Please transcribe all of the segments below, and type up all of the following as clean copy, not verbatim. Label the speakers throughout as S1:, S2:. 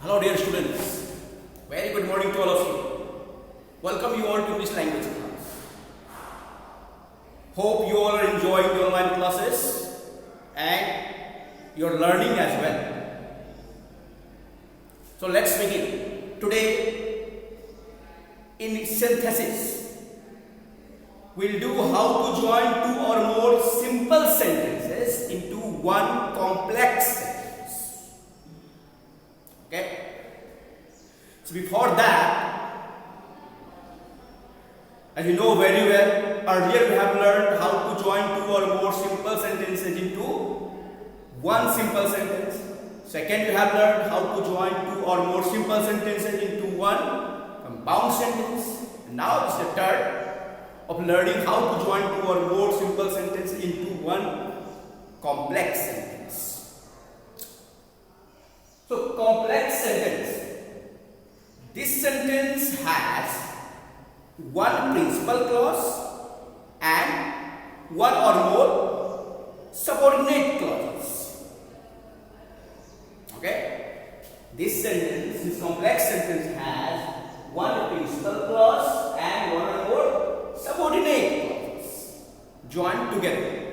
S1: Hello dear students, very good morning to all of you. Welcome you all to English language class. Hope you all are enjoying the online classes and you are learning as well. So let's begin. Today in synthesis, we'll do how to join two or more simple sentences into one complex sentence. Okay. So before that, as you know very well, earlier we have learned how to join two or more simple sentences into one simple sentence. Second, we have learned how to join two or more simple sentences into one compound sentence. And now it's the third of learning how to join two or more simple sentences into one complex sentence. So, complex sentence. This sentence has one principal clause and one or more subordinate clauses. Okay? This sentence, this complex sentence has one principal clause and one or more subordinate clauses joined together.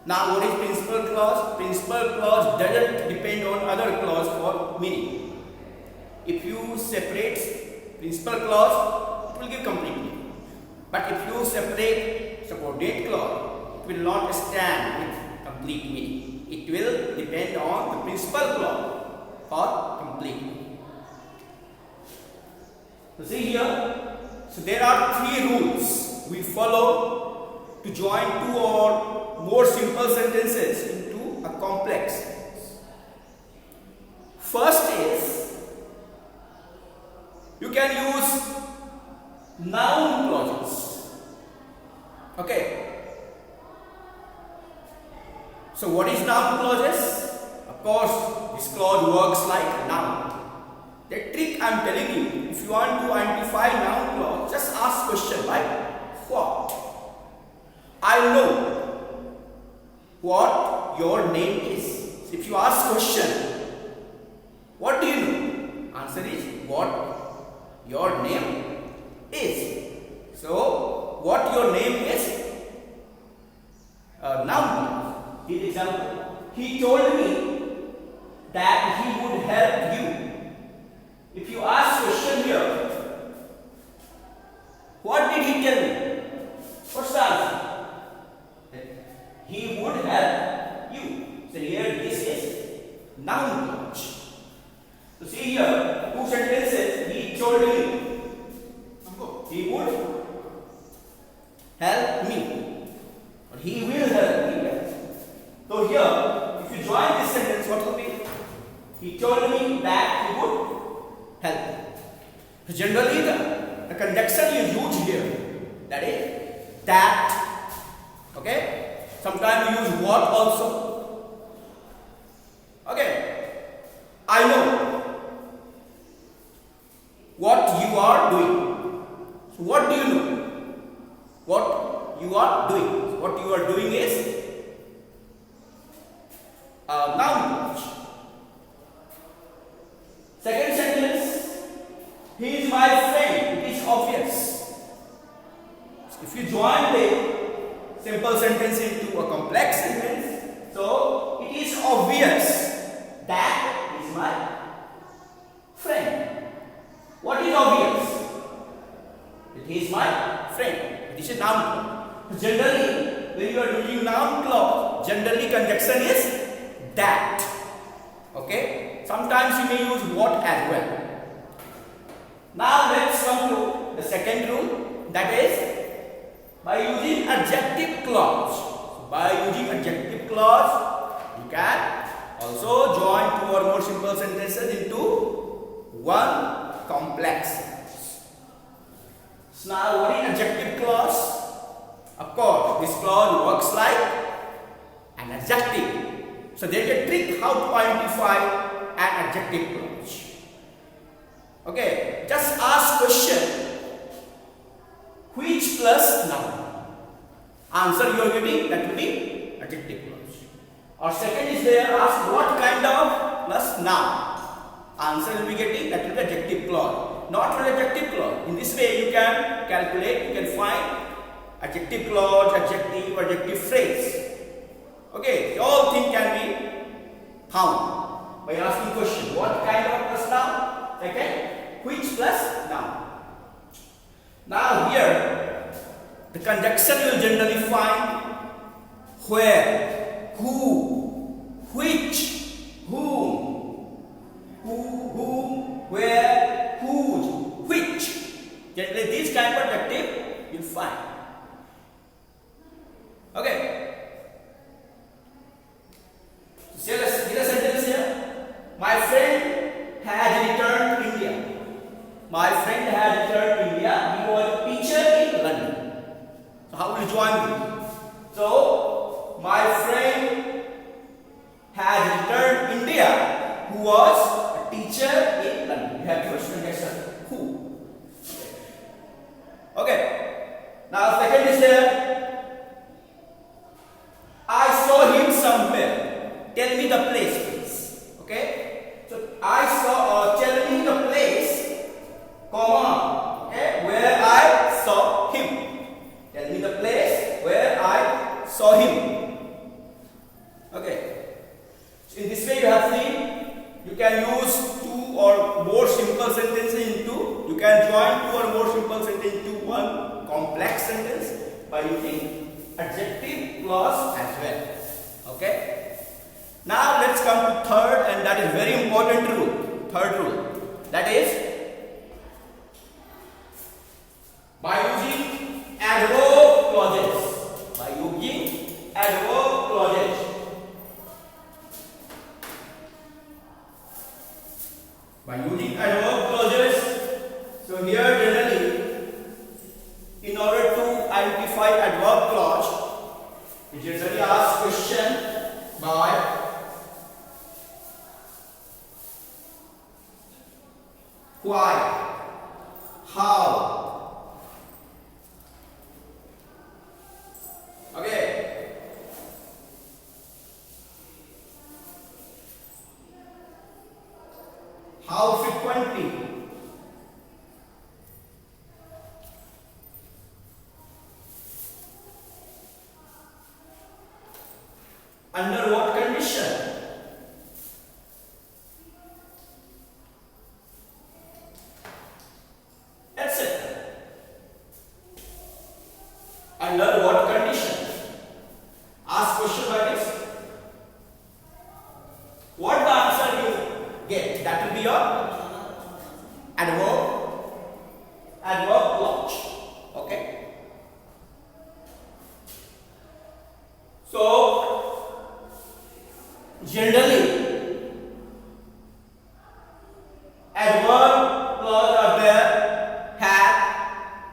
S1: Now, what is principal clause? Principal clause doesn't depend on other clause for meaning. If you separate principal clause, it will give complete meaning. But if you separate subordinate clause, it will not stand with complete meaning. It will depend on the principal clause for complete meaning. So see here, so there are three rules we follow to join two or more simple sentences into a complex sentence. First is, you can use noun clauses. Okay. So what is noun clauses? Of course, this clause works like a noun. The trick I am telling you, if you want to identify noun clause, just ask question like what? I know what your name is. So if you ask question, what do you know? Answer is what your name is. So what your name is? Noun. Give example. He told me that he would help you. If you ask question here, what did he tell you? What's the answer? He would help you. So here this is noun clause. So see here, two sentences. He told me he would help me, or he will help me. So here, if you join this sentence, what will be? He told me that he would help me. So generally, the conjunction is used here. That is that. Okay. Sometimes we use what also. Okay. I know what you are doing. So what do you know? What you are doing. So what you are doing is a noun clause. Second sentence. He is my friend. It is obvious. If you join the simple sentence into a complex sentence, so it is obvious that he is my friend. What is obvious? That he is my friend. This is noun clause. Generally, when you are using noun clause, generally conjunction is that. Okay? Sometimes you may use what as well. Now let's come to the second rule, that is by using adjective clause. By using adjective clause, you can also join two or more simple sentences into one complex sentence. So now what is adjective clause? Of course, this clause works like an adjective. So there is a trick how to identify an adjective clause. Okay, just ask question. Which plus noun? Answer you are getting, that will be adjective clause. Or second is there, ask what kind of plus noun. answer will be getting, that will be adjective clause, not for adjective clause. In this way you can calculate, you can find adjective clause, adjective or adjective phrase. Okay, all things can be found by asking question. What kind of plus noun? Second, which plus noun. Now here the conjunction you will generally find where, who, which, whom, whom, where, whose, which. Generally these kind of adjective you will find. Okay. So let's get a sentence here. My friend has returned to India. My friend has returned to India. He was a teacher in London. So how will you join me? So my friend has returned to India who was a teacher in London. You have first conjunction who. Okay. Now second is there. I saw him somewhere. Tell me the place, please. Okay. So I saw, tell me the place, comma. Okay, where I saw him. Tell me the place where I saw him. Okay. So in this way you have seen, you can use two or more simple sentences into, you can join two or more simple sentences into one complex sentence by using adjective clause as well. Okay. Now let's come to third, and that is very important rule. Third rule, that is by using adverb clauses. By using adverb clauses. By using adverb clauses. So here generally, in order to identify adverb clause, we generally ask question by why, how. Okay. How frequently. Under what condition? Etc. Under what condition? Ask question by this. What the answer you get? That will be your adverb clause. Okay. So generally adverb clause are there,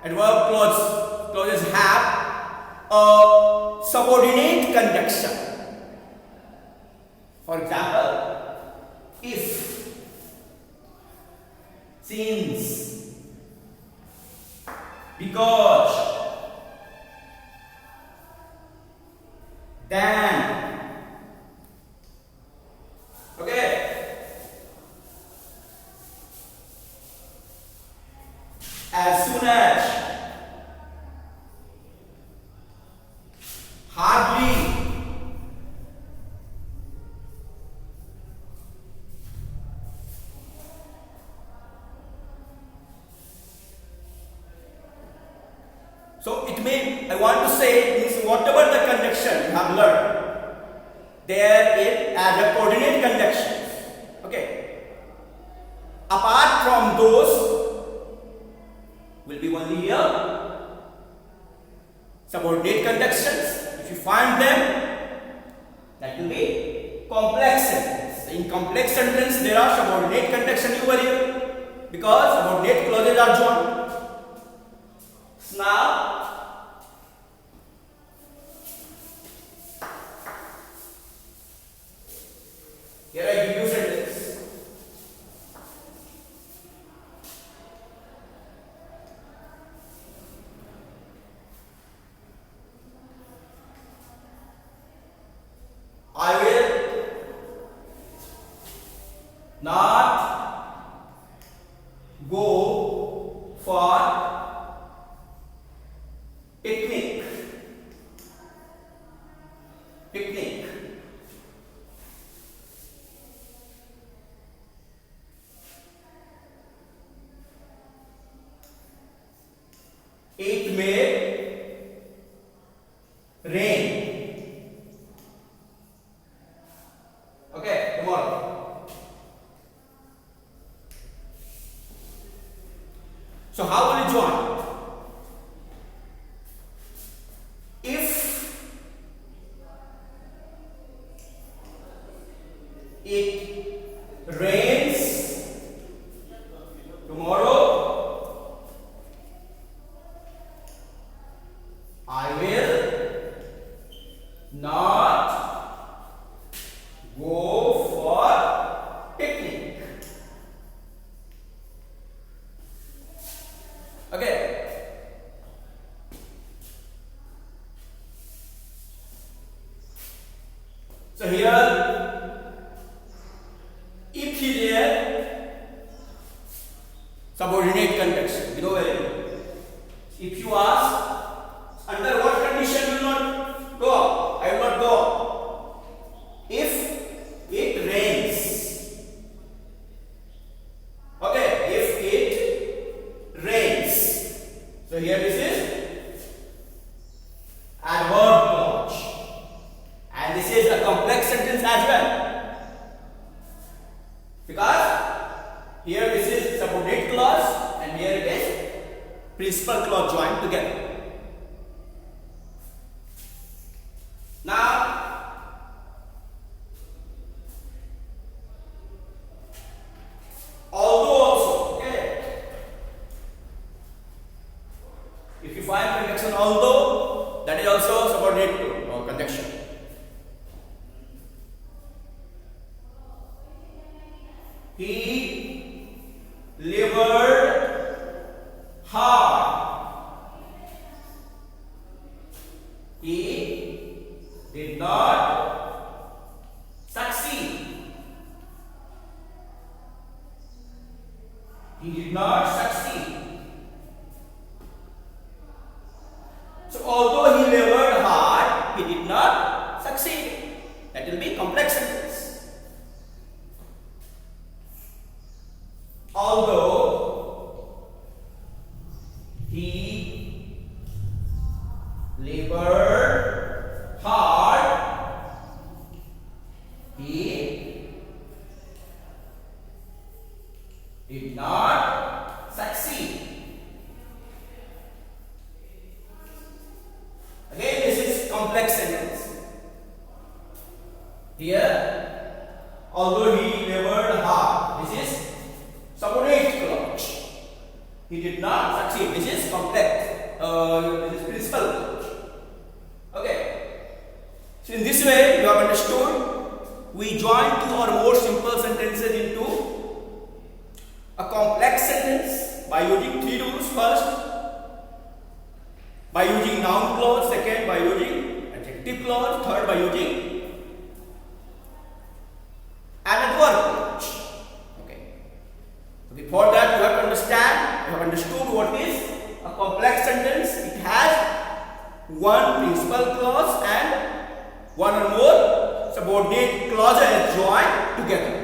S1: adverb clauses have a subordinate conjunction. For example, if, since, because, then. Okay. As soon as, hardly, so it means, I want to say, means whatever the conjunction you have learned, there is as a coordinate conjunction. Okay. Apart from those, will be only here subordinate conjunctions. If you find them, that will be complex sentence. In complex sentence, there are subordinate conjunctions over here because subordinate clauses are joined. Now, here I give you sentence. I will not picnic. It may rain. Okay, tomorrow. So how will you join? If it rains tomorrow, I will not go for picnic. Okay. So here, if he there, subordinate conjunction, you know very well. If you ask, under what condition you will not go out? I will not go out. If it rains. Okay, if it rains. So here this is adverb clause. And this is a complex sentence as well. Because here this is subordinate clause and here it is principal clause joined together. Now, although also, okay, if you find conjunction although, that is also subordinate or conjunction. He labored hard. He did not succeed. He did not succeed. So although he labored hard, he did not succeed. That will be complex sentence. Although he labored hard, he did not succeed. Again, this is complex sentence. Here, although he labored hard, this is subordinate clause. He did not succeed. This is complex. This is principal clause. Okay. So in this way, you have understood. We join two or more simple sentences into a complex sentence by using three rules. First, by using noun clause. Second, by using adjective clause. Third, by using an adverb clause. Before that, you have to understand, you have understood what is a complex sentence. It has one principal clause and one or more subordinate clauses joined together.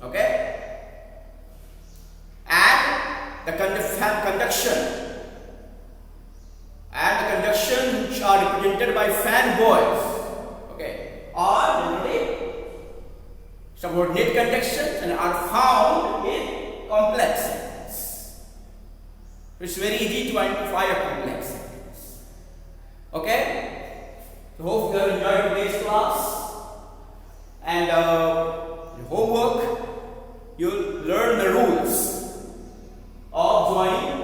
S1: Okay? And the conjunction which are represented by fanboys, okay, are generally subordinate conjunctions and are found in complex sentence. It's very easy to identify a complex sentence. Okay? So hope you have enjoyed today's class. And in homework, you'll learn the rules of joining